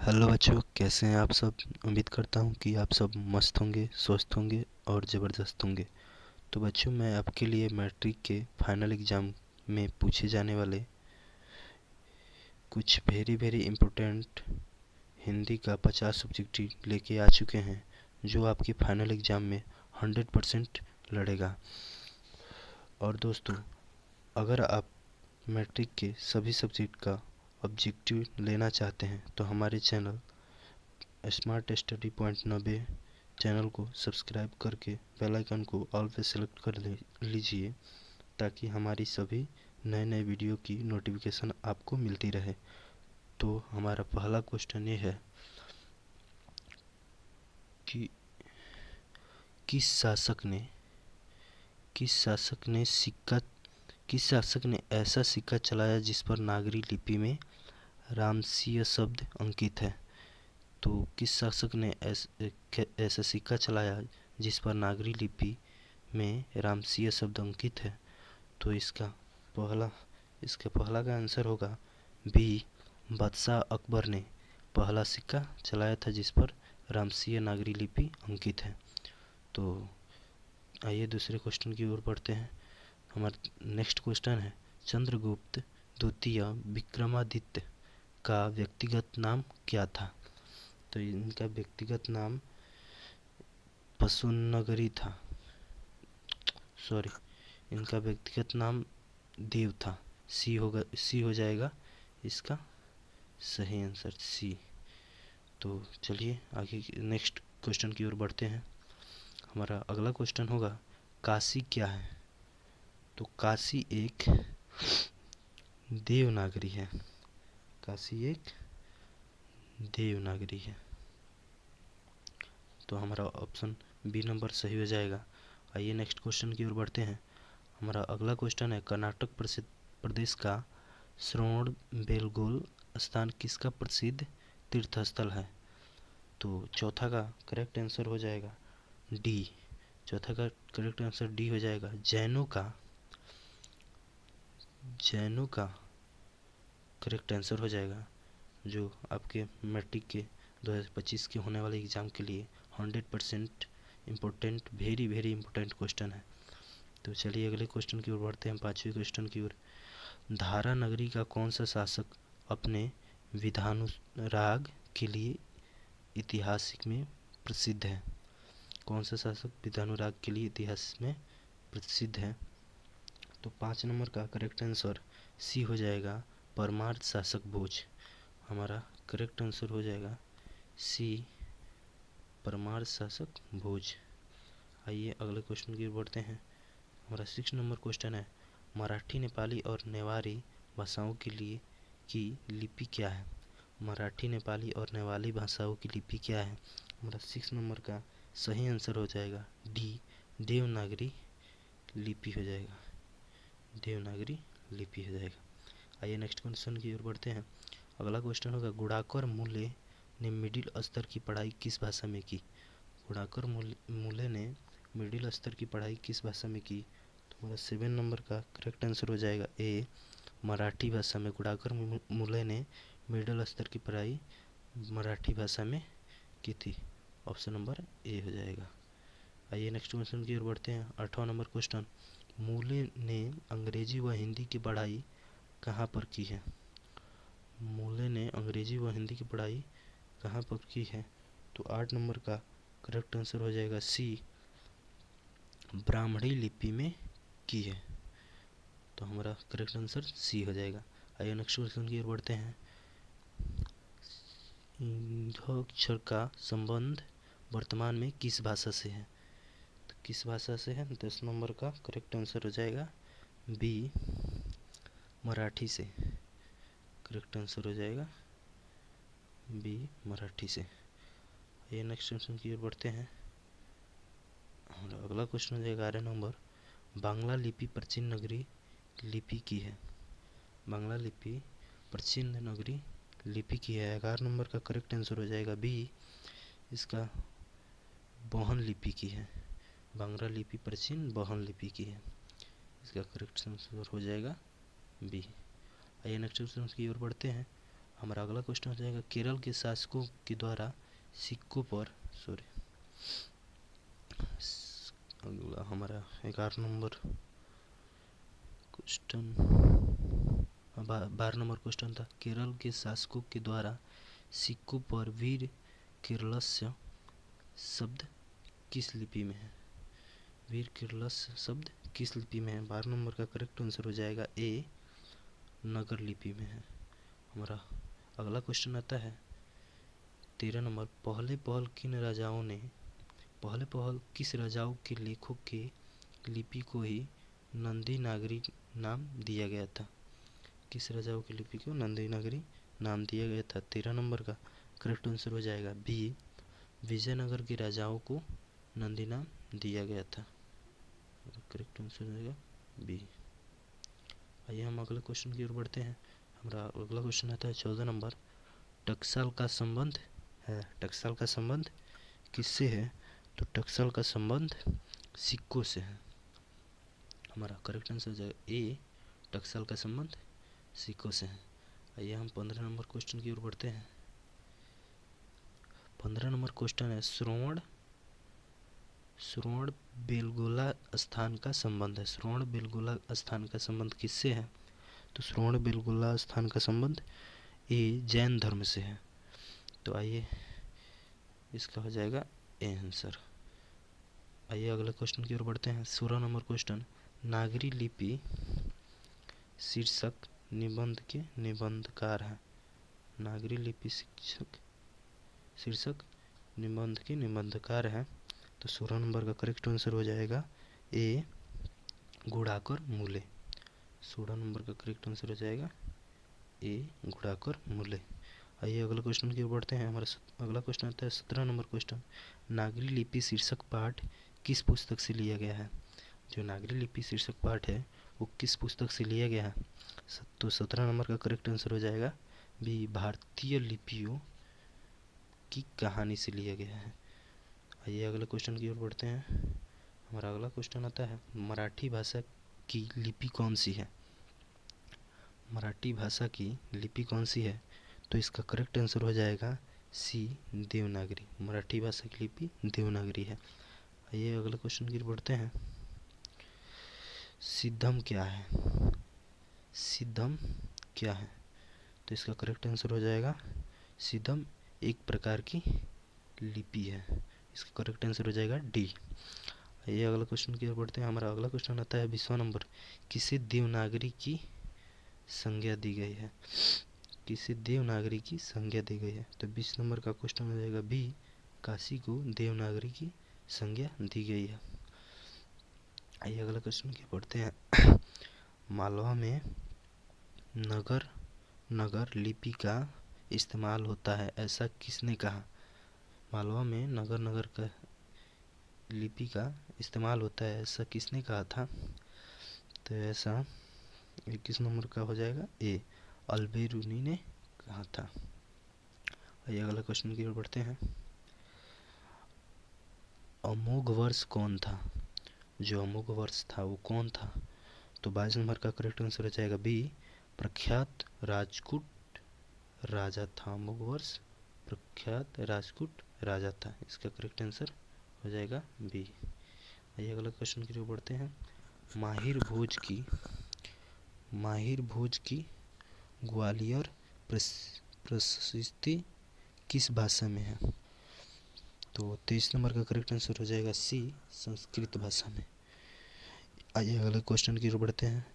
Hello बच्चों, कैसे हैं आप सब। उम्मीद करता हूं कि आप सब मस्त होंगे, स्वस्थ होंगे और ज़बरदस्त होंगे। तो बच्चों, मैं आपके लिए मैट्रिक के फाइनल एग्ज़ाम में पूछे जाने वाले कुछ वेरी वेरी इम्पोर्टेंट हिंदी का 50 ऑब्जेक्टिव लेके आ चुके हैं, जो आपके फाइनल एग्ज़ाम में 100% लड़ेगा। और दोस्तों, अगर आप मैट्रिक के सभी सब्जेक्ट का ऑब्जेक्टिव लेना चाहते हैं तो हमारे channel smart study point 90 channel को सब्सक्राइब करके बेल आइकन को ऑल पे सेलेक्ट कर लीजिए, ताकि हमारी सभी नए नए वीडियो की नोटिफिकेशन आपको मिलती रहे। तो हमारा पहला क्वेश्चन ये है कि किस शासक ने किस शासक ने सिक्का किस शासक ने ऐसा सिक्का चलाया जिस पर नागरी लिपि में रामसीय शब्द अंकित है। तो किस शासक ने ऐसा सिक्का चलाया जिस पर नागरी लिपि में रामसीय शब्द अंकित है। तो इसका पहला का आंसर होगा बी, बादशाह अकबर ने पहला सिक्का चलाया था जिस पर रामसीय नागरी लिपि अंकित है। तो आइए दूसरे क्वेश्चन की ओर बढ़ते हैं। हमारा नेक्स्ट क्वेश्चन है, चंद्रगुप्त द्वितीय विक्रमादित्य का व्यक्तिगत नाम क्या था। तो इनका व्यक्तिगत नाम पशुनगरी था। इनका व्यक्तिगत नाम देव था। सी हो जाएगा इसका सही आंसर, सी। तो चलिए आगे नेक्स्ट क्वेश्चन की ओर बढ़ते हैं। हमारा अगला क्वेश्चन होगा, काशी क्या है। तो काशी एक देवनागरी है। काशी एक देवनागरी है। तो हमारा ऑप्शन बी नंबर सही हो जाएगा। आइए नेक्स्ट क्वेश्चन की ओर बढ़ते हैं। हमारा अगला क्वेश्चन है, कर्नाटक प्रदेश का श्रवणबेलगोला स्थान किसका प्रसिद्ध तीर्थस्थल है। तो चौथा का करेक्ट आंसर हो जाएगा डी। चौथा का करेक्ट आंसर डी हो जाएगा। जैनों का करेक्ट आंसर हो जाएगा, जो आपके मैट्रिक के 2025 के होने वाले एग्ज़ाम के लिए 100% important, very very important question है। तो चलिए अगले क्वेश्चन की ओर बढ़ते हैं, पांचवें क्वेश्चन की ओर। धारा नगरी का कौन सा शासक अपने विधानुराग के लिए इतिहास में प्रसिद्ध है। कौन सा शासक विधानुराग के लिए इतिहास में प्रसिद्ध है। तो 5 नंबर का करेक्ट आंसर सी हो जाएगा, परमार शासक भोज। हमारा करेक्ट आंसर हो जाएगा सी, परमार शासक भोज। आइए अगले क्वेश्चन की ओर बढ़ते हैं। हमारा 6 नंबर क्वेश्चन है, मराठी, नेपाली और नेवारी भाषाओं के लिए की लिपि क्या है। मराठी, नेपाली और नेवाली भाषाओं की लिपि क्या है। हमारा 6 नंबर का सही आंसर हो जाएगा डी, देवनागरी लिपि हो जाएगा। देवनागरी लिपि हो जाएगा। आइए नेक्स्ट क्वेश्चन की ओर बढ़ते हैं। अगला क्वेश्चन होगा, गुणाकर मूले ने मिडिल स्तर की पढ़ाई किस भाषा में की। गुणाकर मूले ने मिडिल स्तर की पढ़ाई किस भाषा में की। तो हमारा 7 नंबर का करेक्ट आंसर हो जाएगा ए, मराठी भाषा में। गुणाकर मूले ने मिडिल स्तर की पढ़ाई मराठी भाषा में की थी। ऑप्शन नंबर ए हो जाएगा। आइए नेक्स्ट क्वेश्चन की ओर बढ़ते हैं। 8वां नंबर क्वेश्चन, मूले ने अंग्रेजी व हिंदी की पढ़ाई कहाँ पर की है। मूले ने अंग्रेजी व हिंदी की पढ़ाई कहाँ पर की है। तो 8 नंबर का करेक्ट आंसर हो जाएगा सी, ब्राह्मणी लिपि में की है। तो हमारा करेक्ट आंसर सी हो जाएगा। आइए नेक्स्ट क्वेश्चन की ओर बढ़ते हैं। अक्षर का संबंध वर्तमान में किस भाषा से है। तो किस भाषा से है। 10 नंबर का करेक्ट आंसर हो जाएगा बी, मराठी से। करेक्ट आंसर हो जाएगा बी, मराठी से। ये नेक्स्ट क्वेश्चन की ओर बढ़ते हैं। हमारा अगला क्वेश्चन हो जाएगा 11 नंबर, बांग्ला लिपि प्राचीन नगरी लिपि की है। बांग्ला लिपि प्राचीन नगरी लिपि की है। 11 नंबर का करेक्ट आंसर हो जाएगा बी, इसका बोहन लिपि की है। बांग्ला लिपि प्राचीन बोहन लिपि की है। इसका करेक्ट आंसर हो जाएगा बी। आइए नेक्स्ट क्वेश्चन की ओर बढ़ते हैं। हमारा अगला क्वेश्चन हो जाएगा केरल के शासकों के द्वारा सिक्कों पर अगला हमारा 11 नंबर क्वेश्चन 12 नंबर क्वेश्चन था केरल के शासकों के द्वारा सिक्कों पर वीर केरलस्य शब्द किस लिपि में है। वीर केरलस्य शब्द किस लिपि में है। 12 नंबर का करेक्ट आंसर हो जाएगा ए नगर लिपि में है। हमारा अगला क्वेश्चन आता है 13 नंबर पहले पहल किस राजाओं के लेखों के लिपि को ही नंदी नागरी नाम दिया गया था। किस राजाओं की लिपि को नंदी नागरी नाम दिया गया था। 13 नंबर का करेक्ट आंसर हो जाएगा बी विजयनगर के राजाओं को नंदी नाम दिया गया था। करेक्ट आंसर हो जाएगा बी। आइए हम अगले क्वेश्चन की ओर बढ़ते हैं। हमारा अगला क्वेश्चन आता है 14 नंबर टकसाल का संबंध किससे है। तो टकसाल का संबंध सिक्कों से है। हमारा करेक्ट आंसर हो जाएगा ए टकसाल का संबंध सिक्कों से है। आइए हम 15 नंबर क्वेश्चन की ओर बढ़ते हैं। 15 नंबर क्वेश्चन है श्रवण बेलगोला स्थान का संबंध है। श्रवण बेलगोला स्थान का संबंध किससे है। तो श्रवण बेलगोला स्थान का संबंध ए जैन धर्म से है। तो आइए इसका हो जाएगा ए आंसर। आइए अगले क्वेश्चन की ओर बढ़ते हैं। 16 नंबर क्वेश्चन नागरी लिपि शीर्षक निबंध के निबंधकार हैं। नागरी लिपि शीर्षक निबंध के निबंधकार हैं। तो 16 नंबर का करेक्ट आंसर हो जाएगा ए गुड़ाकर मूले। 16 नंबर का करेक्ट आंसर हो जाएगा ए गुड़ाकर मूले। आइए अगले क्वेश्चन की ओर बढ़ते हैं। हमारा अगला क्वेश्चन आता है 17 नंबर क्वेश्चन नागरी लिपि शीर्षक पाठ किस पुस्तक से लिया गया है। जो नागरी लिपि शीर्षक पाठ है वो किस पुस्तक से लिया गया है। तो 17 नंबर का करेक्ट आंसर हो जाएगा बी भारतीय लिपियों की कहानी से लिया गया है। आइए अगले क्वेश्चन की ओर बढ़ते हैं। हमारा अगला क्वेश्चन आता है मराठी भाषा की लिपि कौन सी है। मराठी भाषा की लिपि कौन सी है। तो इसका करेक्ट आंसर हो जाएगा सी देवनागरी। मराठी भाषा की लिपि देवनागरी है। आइए अगले क्वेश्चन की ओर बढ़ते हैं। सिद्धम क्या है। सिद्धम क्या है। तो इसका करेक्ट आंसर हो जाएगा सिद्धम एक प्रकार की लिपि है। इसका करेक्ट आंसर हो जाएगा डी। आइए अगला क्वेश्चन की ओर बढ़ते हैं। हमारा अगला क्वेश्चन आता है 20वां नंबर किसे देवनागरी की संज्ञा दी गई है। किसे देवनागरी की संज्ञा दी गई है। तो 20 नंबर का क्वेश्चन हो जाएगा बी काशी को देवनागरी की संज्ञा दी गई है। आइए अगला क्वेश्चन की पढ़ते हैं। मालवा में नगर लिपि का इस्तेमाल होता है ऐसा किसने कहा। मालवा में नगर का लिपि का इस्तेमाल होता है ऐसा किसने कहा था। तो ऐसा 21 नंबर का हो जाएगा ए अल्बेरूनी ने कहा था। आइए अगला क्वेश्चन की ओर बढ़ते हैं। अमोघ वर्ष कौन था। जो अमोघ वर्ष था वो कौन था। तो 22 नंबर का करेक्ट आंसर हो जाएगा बी प्रख्यात राजपूत राजा था। अमोघ वर्ष प्रख्यात राजपूत राजा था। इसका करेक्ट आंसर हो जाएगा बी। आइए अगला क्वेश्चन की ओर बढ़ते हैं। माहिर भोज की ग्वालियर प्रशस्ति किस भाषा में है। तो 23 नंबर का करेक्ट आंसर हो जाएगा सी संस्कृत भाषा में। आइए अगले क्वेश्चन की ओर बढ़ते हैं।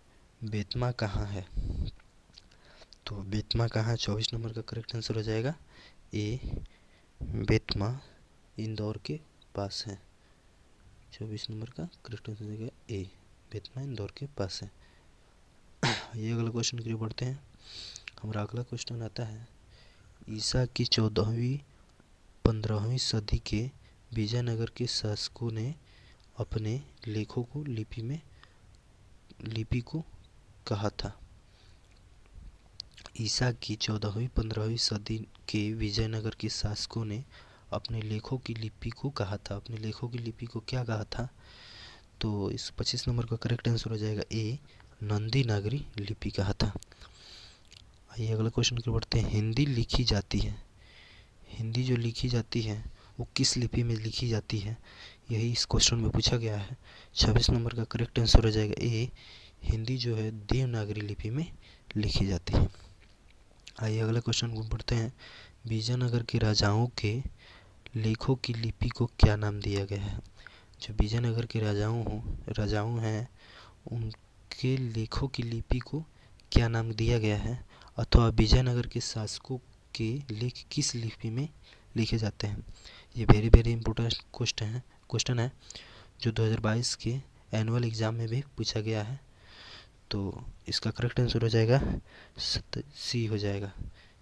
बेतमा कहाँ है। तो बेतमा कहाँ 24 नंबर का करेक्ट आंसर हो जाएगा ए बेतमा इंदौर के पास है। 24 नंबर का करेक्ट आंसर हो जाएगा ए बेतमा इंदौर के पास है। ये अगला क्वेश्चन की ओर बढ़ते हैं। हमारा अगला क्वेश्चन आता है ईसा की 14वीं-15वीं सदी के विजयनगर के शासकों ने अपने लेखों को लिपि को कहा था। ईसा की 14वीं-15वीं सदी के विजयनगर के शासकों ने अपने लेखों की लिपि को कहा था। अपने लेखों की लिपि को क्या कहा था। तो इस 25 नंबर का करेक्ट आंसर हो जाएगा ए नंदी नागरी लिपि कहा था। आइए अगला क्वेश्चन की बढ़ते हैं। हिंदी लिखी जाती है, हिंदी जो लिखी जाती है वो किस लिपि में लिखी जाती है, यही इस क्वेश्चन में पूछा गया है। 26 नंबर का करेक्ट आंसर हो जाएगा ए, हिंदी जो है देवनागरी लिपि में लिखी जाती है। आइए अगले क्वेश्चन को पढ़ते हैं। विजयनगर के राजाओं के लेखों की लिपि को क्या नाम दिया गया है। जो विजयनगर के राजाओं हैं उनके लेखों की लिपि को क्या नाम दिया गया है, अथवा विजयनगर के शासकों के लेख किस लिपि में लिखे जाते हैं। ये वेरी वेरी इंपॉर्टेंट क्वेश्चन है जो 2022 के एनुअल एग्ज़ाम में भी पूछा गया है। तो इसका करेक्ट आंसर हो जाएगा सी हो जाएगा।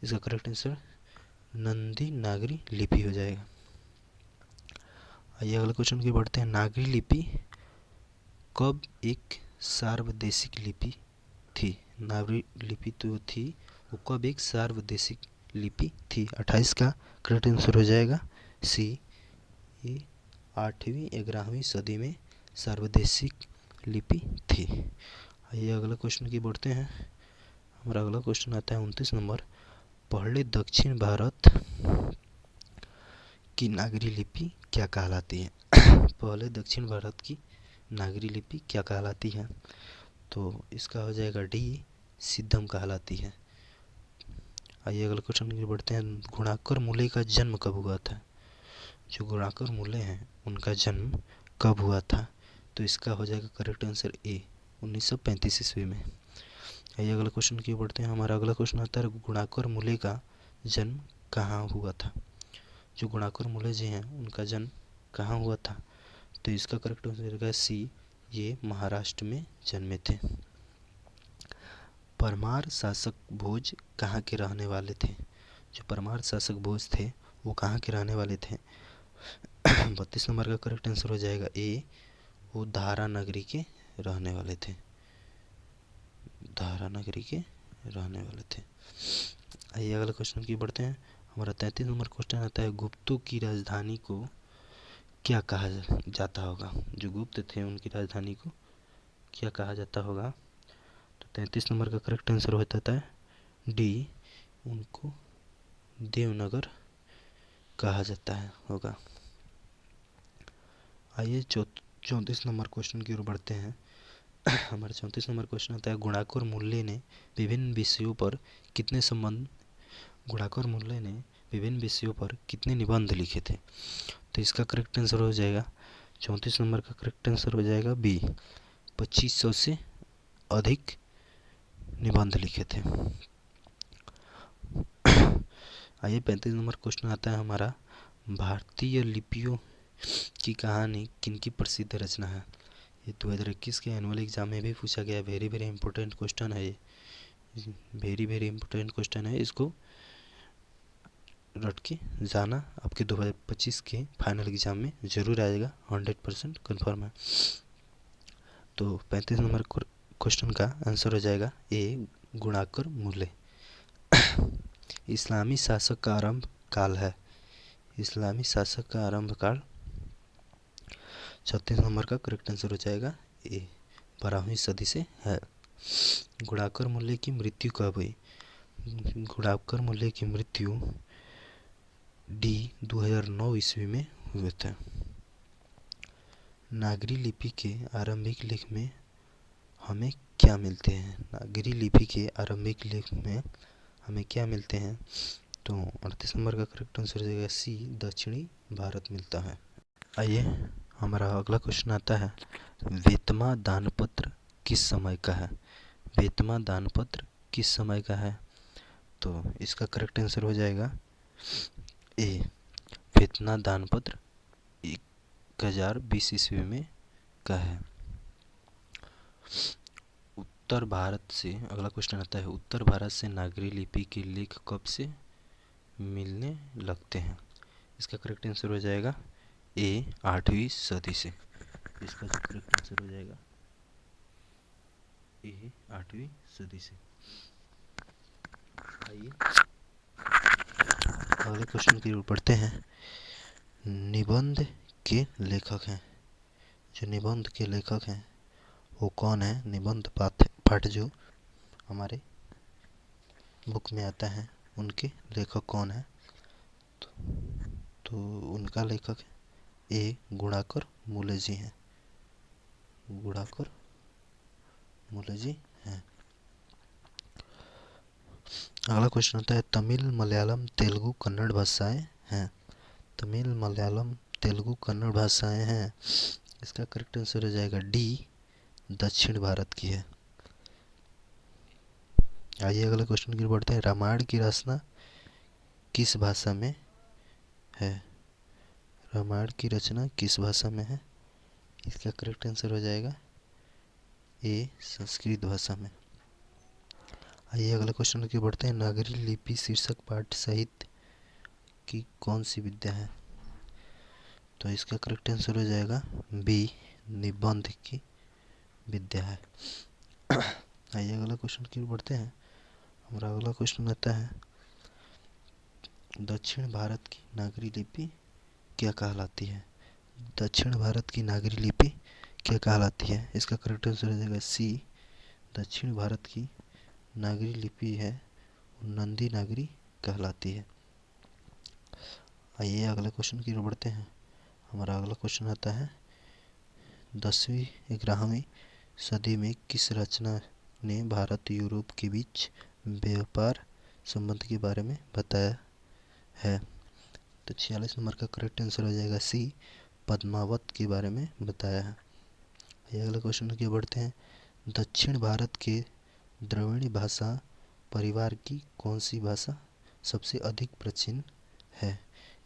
इसका करेक्ट आंसर नंदी नागरी लिपि हो जाएगा। आइए अगले क्वेश्चन की बढ़ते हैं। नागरी लिपि कब एक सार्वदेशिक लिपि थी। नागरी लिपि तो थी, वो कब एक सार्वदेशिक लिपि थी। 28 का करेक्ट आंसर हो जाएगा सी, ये 8वीं 11वीं सदी में सार्वदेशिक लिपि थी। आइए अगला क्वेश्चन की बढ़ते हैं। हमारा अगला क्वेश्चन आता है 29 नंबर। पहले दक्षिण भारत की नागरी लिपि क्या कहलाती है। पहले दक्षिण भारत की नागरी लिपि क्या कहलाती है, तो इसका हो जाएगा डी, सिद्धम कहलाती है। आइए अगले क्वेश्चन की बढ़ते हैं। गुणाकर मूले का जन्म कब हुआ था। जो गुणाकर मूले हैं उनका जन्म कब हुआ था, तो इसका हो जाएगा करेक्ट आंसर ए, 1935 ईस्वी में। आइए अगले क्वेश्चन की बढ़ते हैं। हमारा अगला क्वेश्चन आता है गुणाकर मूले का जन्म कहाँ हुआ था। जो गुणाकर मूले जी हैं उनका जन्म कहाँ हुआ था, तो इसका करेक्ट आंसर होगा सी, ये महाराष्ट्र में जन्मे थे। परमार शासक भोज कहाँ के रहने वाले थे। जो परमार शासक भोज थे वो कहाँ के रहने वाले थे। 32 नंबर का करेक्ट आंसर हो जाएगा ए, वो धारा नगरी के रहने वाले थे। धारा नगरी के रहने वाले थे। आइए अगले क्वेश्चन की बढ़ते हैं। हमारा 33 नंबर क्वेश्चन आता है। गुप्तों की राजधानी को क्या कहा जाता होगा। जो गुप्त थे उनकी राजधानी को क्या कहा जाता होगा, तो 33 नंबर का करेक्ट आंसर हो जाता है डी, उनको देवनगर कहा जाता है होगा। आइए 34 नंबर क्वेश्चन की ओर बढ़ते हैं। हमारा 34 नंबर क्वेश्चन आता है। गुणाकर मूल्य ने विभिन्न विषयों पर कितने संबंध गुणाकर मूल्य ने विभिन्न विषयों पर कितने निबंध लिखे थे, तो इसका करेक्ट आंसर हो जाएगा 34 नंबर का करेक्ट आंसर हो जाएगा बी, 2500 से अधिक निबंध लिखे थे। आइए 35 नंबर क्वेश्चन आता है हमारा। भारतीय लिपियों की कहानी किनकी प्रसिद्ध रचना है। ये 2021 के एनुअल एग्जाम में भी पूछा गया। वेरी वेरी इंपॉर्टेंट क्वेश्चन है ये, वेरी वेरी इंपॉर्टेंट क्वेश्चन है। इसको रट के जाना, आपके 2025 के फाइनल एग्जाम में ज़रूर आएगा, 100% कन्फर्म है। तो 35 नंबर क्वेश्चन का आंसर हो जाएगा ए, गुणाकर मूल्य। इस्लामी शासक का आरंभ काल है। इस्लामी शासक का आरंभ काल 36 नंबर का करेक्ट आंसर हो जाएगा ए, 12वीं सदी से है। गुणाकर मूल्य की मृत्यु कब हुई। गुणाकर मूल्य की मृत्यु डी 2009 ईस्वी में हुए थे। नागरी लिपि के आरंभिक लेख में हमें क्या मिलते हैं। नागरी लिपि के आरंभिक लेख में हमें क्या मिलते हैं, तो 38 नंबर का करेक्ट आंसर हो जाएगा सी, दक्षिणी भारत मिलता है। आइए हमारा अगला क्वेश्चन आता है। वेतमा दानपत्र किस समय का है। वेतमा दानपत्र किस समय का है, तो इसका करेक्ट आंसर हो जाएगा ए, वेतमा दानपत्र 1020 ईस्वी में का है। उत्तर भारत से अगला क्वेश्चन आता है। उत्तर भारत से नागरी लिपि के लेख कब से मिलने लगते हैं। इसका करेक्ट आंसर हो जाएगा ए, 8वीं सदी से। इसका जो करेक्ट आंसर हो जाएगा ए, 8वीं सदी से। आइए अगले क्वेश्चन की ओर बढ़ते हैं। निबंध के लेखक हैं। जो निबंध के लेखक हैं वो कौन है। निबंध पाठ जो हमारे बुक में आता है उनके लेखक कौन है? तो उनका लेखक ए गुणाकर मूले जी हैं। गुणाकर मूले जी हैं। अगला क्वेश्चन आता है तमिल मलयालम तेलुगु कन्नड़ भाषाएं हैं। तमिल मलयालम तेलुगु कन्नड़ भाषाएं हैं। इसका करेक्ट आंसर हो जाएगा डी, दक्षिण भारत की है। आइए अगले क्वेश्चन की बढ़ते हैं। रामायण की रचना किस भाषा में है? रामायण की रचना किस भाषा में है? इसका करेक्ट आंसर हो जाएगा ए, संस्कृत भाषा में। आइए अगले क्वेश्चन की बढ़ते हैं। नागरी लिपि शीर्षक पाठ साहित्य की कौन सी विद्या है? तो इसका करेक्ट आंसर हो जाएगा बी, निबंध की विद्या है। आइए अगला क्वेश्चन की बढ़ते हैं। हमारा अगला क्वेश्चन आता है दक्षिण भारत की नागरी लिपि क्या कहलाती है? दक्षिण भारत की नागरी लिपि क्या कहलाती है? इसका करेक्ट आंसर हो जाएगा सी, दक्षिण भारत की नागरी लिपि है नंदी नागरी कहलाती है। आइए अगले क्वेश्चन की ओर बढ़ते हैं। हमारा अगला क्वेश्चन आता है 10वीं 11वीं सदी में किस रचना ने भारत यूरोप के बीच व्यापार संबंध के बारे में बताया है? तो 46 नंबर का करेक्ट आंसर हो जाएगा सी, पद्मावत के बारे में बताया है। आइए अगले क्वेश्चन की ओर बढ़ते हैं। दक्षिण भारत के द्रविड़ भाषा परिवार की कौन सी भाषा सबसे अधिक प्राचीन है?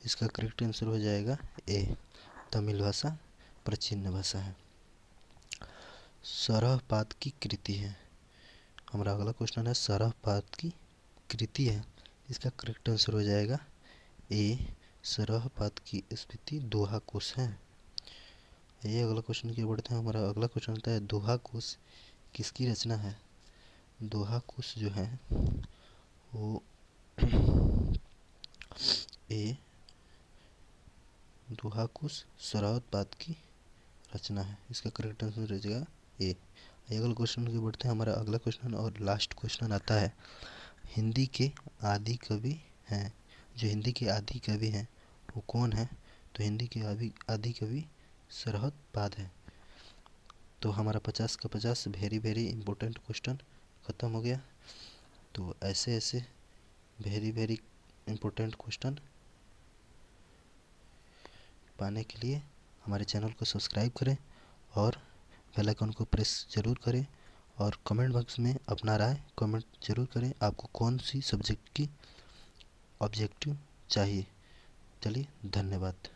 इसका करेक्ट आंसर हो जाएगा ए, तमिल भाषा प्राचीन भाषा है। सरहपाद की कृति है। हमारा अगला क्वेश्चन है सरहपाद की कृति है। इसका करेक्ट आंसर हो जाएगा ए, सरहपाद की स्फीति दोहा कुश है। ये अगला क्वेश्चन की बढ़ते हैं। हमारा अगला क्वेश्चन आता है दोहा कुश किसकी रचना है? दोहा कुश जो है वो ए, दोहा कुश सरहपाद की रचना है। इसका करेक्ट आंसर हो जाएगा ए। अगला क्वेश्चन की बढ़ते हैं। हमारा अगला क्वेश्चन और लास्ट क्वेश्चन आता है हिंदी के आदि कवि हैं। जो हिंदी के आदि कवि हैं वो कौन है? तो हिंदी के आदि कवि सरहदपाद है। तो हमारा 50 का 50 वेरी वेरी इंपॉर्टेंट क्वेश्चन ख़त्म हो गया। तो ऐसे ऐसे वेरी वेरी इंपॉर्टेंट क्वेश्चन पाने के लिए हमारे चैनल को सब्सक्राइब करें और बेल आइकन को प्रेस ज़रूर करें और कमेंट बॉक्स में अपना राय कमेंट ज़रूर करें आपको कौन सी सब्जेक्ट की ऑब्जेक्टिव चाहिए। चलिए धन्यवाद।